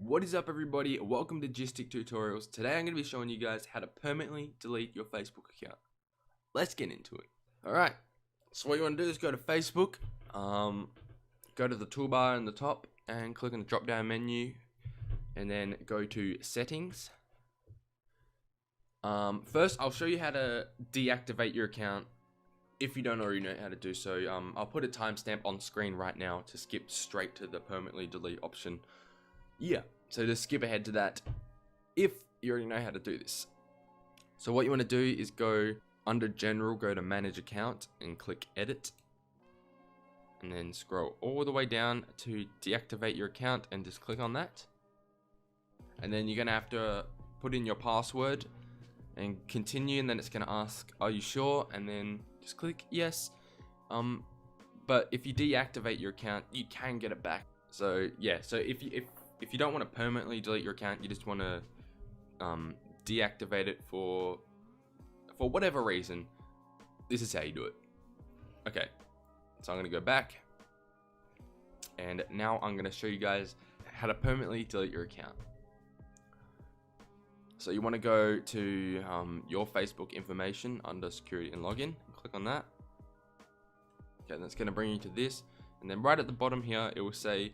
What is up, everybody? Welcome to GysticTutorials. Today I'm going to be showing you guys how to permanently delete your Facebook account. Let's get into it. Alright, so what you want to do is go to Facebook, go to the toolbar in the top and click on the drop down menu and then go to settings. First I'll show you how to deactivate your account if you don't already know how to do so. I'll put a timestamp on screen right now to skip straight to the permanently delete option. Yeah, so just skip ahead to that if you already know how to do this. So what you want to do is go under general, go to manage account and click edit, and then scroll all the way down to deactivate your account and just click on that. And then you're gonna have to put in your password and continue, and then it's gonna ask, are you sure? And then just click yes. But if you deactivate your account, you can get it back. So yeah, so if you don't want to permanently delete your account, you just want to deactivate it for whatever reason, this is how you do it. Okay, so I'm going to go back, and now I'm going to show you guys how to permanently delete your account. So you want to go to your Facebook information under security and login, click on that. Okay, that's going to bring you to this, and then right at the bottom here it will say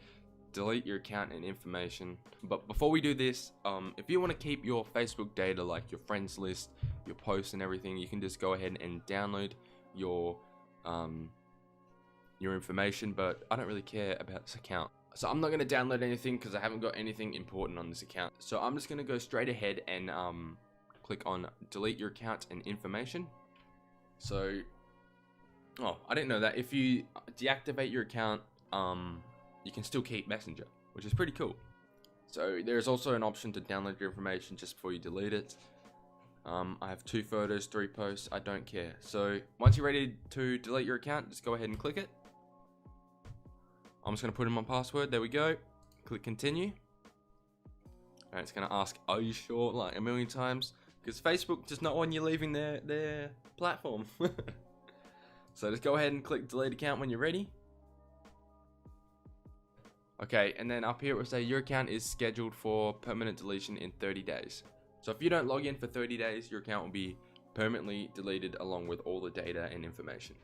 delete your account and information. But before we do this, if you want to keep your Facebook data, like your friends list, your posts and everything, you can just go ahead and download your information. But I don't really care about this account, so I'm not going to download anything because I haven't got anything important on this account. So I'm just going to go straight ahead and click on delete your account and information. So I didn't know that if you deactivate your account, you can still keep Messenger, which is pretty cool. So there's also an option to download your information just before you delete it. I have 2 photos, 3 posts, I don't care. So once you're ready to delete your account, just go ahead and click it. I'm just going to put in my password, there we go. Click continue. Alright, it's going to ask, are you sure, like a million times, because Facebook does not want you leaving their platform. So just go ahead and click delete account when you're ready. Okay, and then up here it will say your account is scheduled for permanent deletion in 30 days. So if you don't log in for 30 days, your account will be permanently deleted along with all the data and information.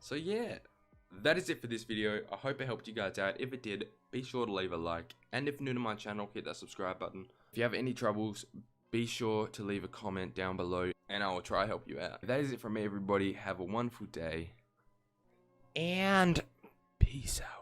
So yeah, that is it for this video. I hope it helped you guys out. If it did, be sure to leave a like. And if you're new to my channel, hit that subscribe button. If you have any troubles, be sure to leave a comment down below and I will try to help you out. That is it from me, everybody. Have a wonderful day. And peace out.